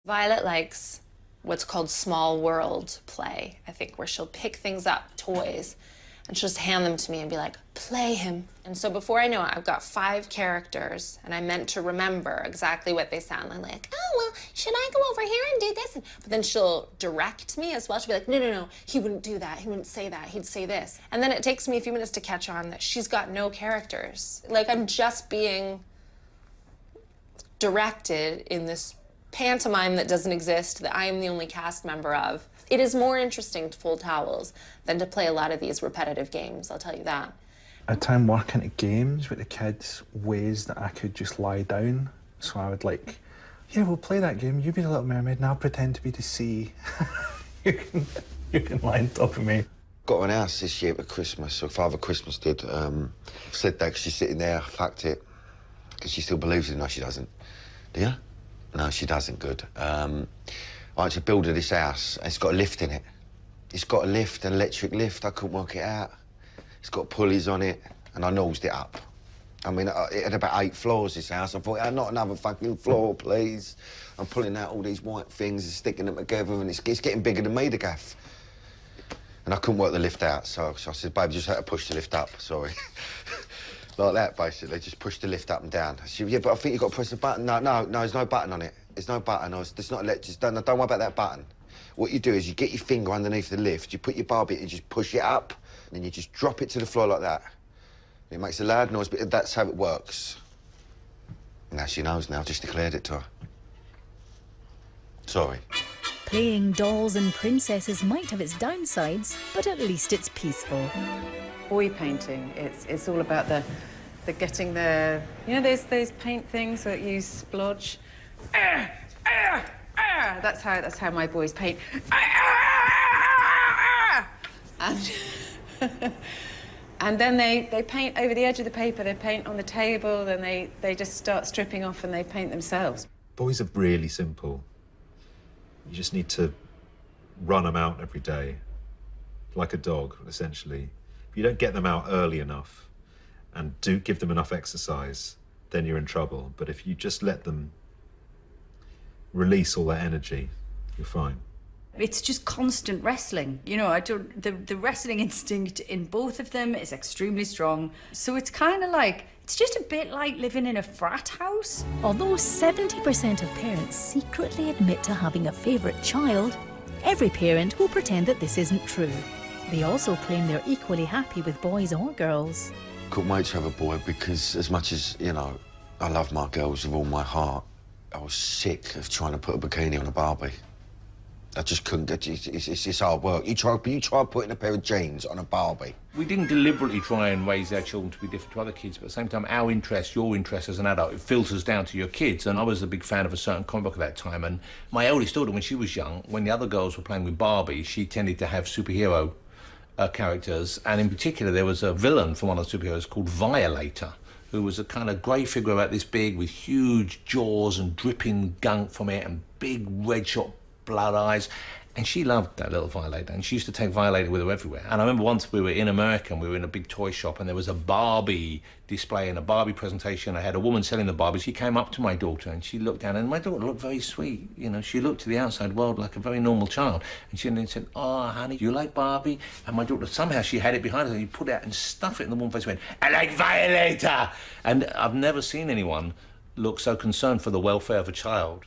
Violet likes what's called small world play, I think, where she'll pick things up, toys, and she'll just hand them to me and be like, play him. And so before I know it, I've got 5 characters, and I meant to remember exactly what they sound like, oh, well, should I go over here and do this? But then she'll direct me as well. She'll be like, no, no, no, he wouldn't do that. He wouldn't say that. He'd say this. And then it takes me a few minutes to catch on that she's got no characters. Like, I'm just being directed in this pantomime that doesn't exist, that I am the only cast member of. It is more interesting to fold towels than to play a lot of these repetitive games, I'll tell you that. I'd try and work into games with the kids, ways that I could just lie down. So I would like, yeah, we'll play that game. You be the Little Mermaid and I'll pretend to be the sea. you can lie on top of me. Got her an house this year for Christmas, or Father Christmas did. I've said that 'cause she's sitting there, fucked it, because she still believes in it. No, she doesn't. Do you? No, she doesn't, good. I had to build her this house, and it's got a lift in it. It's got a lift, an electric lift. I couldn't work it out. It's got pulleys on it, and I nosed it up. I mean, it had about 8 floors, this house. I thought, oh, not another fucking floor, please. I'm pulling out all these white things and sticking them together, and it's getting bigger than me, the gaff. And I couldn't work the lift out, so I said, babe, just had to push the lift up, sorry. Like that, basically, just push the lift up and down. She said, yeah, but I think you've got to press the button. No, there's no button on it. There's no button. It's not electric. Don't worry about that button. What you do is you get your finger underneath the lift, you put your Barbie and just push it up, and then you just drop it to the floor like that. It makes a loud noise, but that's how it works. Now she knows now. I've just declared it to her. Sorry. Playing dolls and princesses might have its downsides, but at least it's peaceful. Boy painting, it's all about the getting the, you know, those paint things that you splodge. That's how my boys paint. And and then they paint over the edge of the paper. They paint on the table. Then they just start stripping off and they paint themselves. Boys are really simple. You just need to run them out every day, like a dog, essentially. If you don't get them out early enough and do give them enough exercise, then you're in trouble. But if you just let them release all that energy, you're fine. It's just constant wrestling. You know, the wrestling instinct in both of them is extremely strong. So it's kind of like, it's just a bit like living in a frat house. Although 70% of parents secretly admit to having a favourite child, every parent will pretend that this isn't true. They also claim they're equally happy with boys or girls. Couldn't wait to have a boy because as much as, you know, I love my girls with all my heart, I was sick of trying to put a bikini on a Barbie. I just couldn't get it. It's hard work. You try putting a pair of jeans on a Barbie. We didn't deliberately try and raise our children to be different to other kids, but at the same time, our interest, your interest as an adult, it filters down to your kids. And I was a big fan of a certain comic book at that time. And my eldest daughter, when she was young, when the other girls were playing with Barbie, she tended to have superhero characters. And in particular, there was a villain from one of the superheroes called Violator, who was a kind of grey figure about this big with huge jaws and dripping gunk from it and big red shot blood eyes, and she loved that little Violator, and she used to take Violator with her everywhere. And I remember once we were in America and we were in a big toy shop and there was a Barbie display and a Barbie presentation. I had a woman selling the Barbie. She came up to my daughter and she looked down, and my daughter looked very sweet. You know, she looked to the outside world like a very normal child. And she then said, oh, honey, you like Barbie? And my daughter, somehow she had it behind her and you put it out and stuff it in the woman's face and went, I like Violator! And I've never seen anyone look so concerned for the welfare of a child.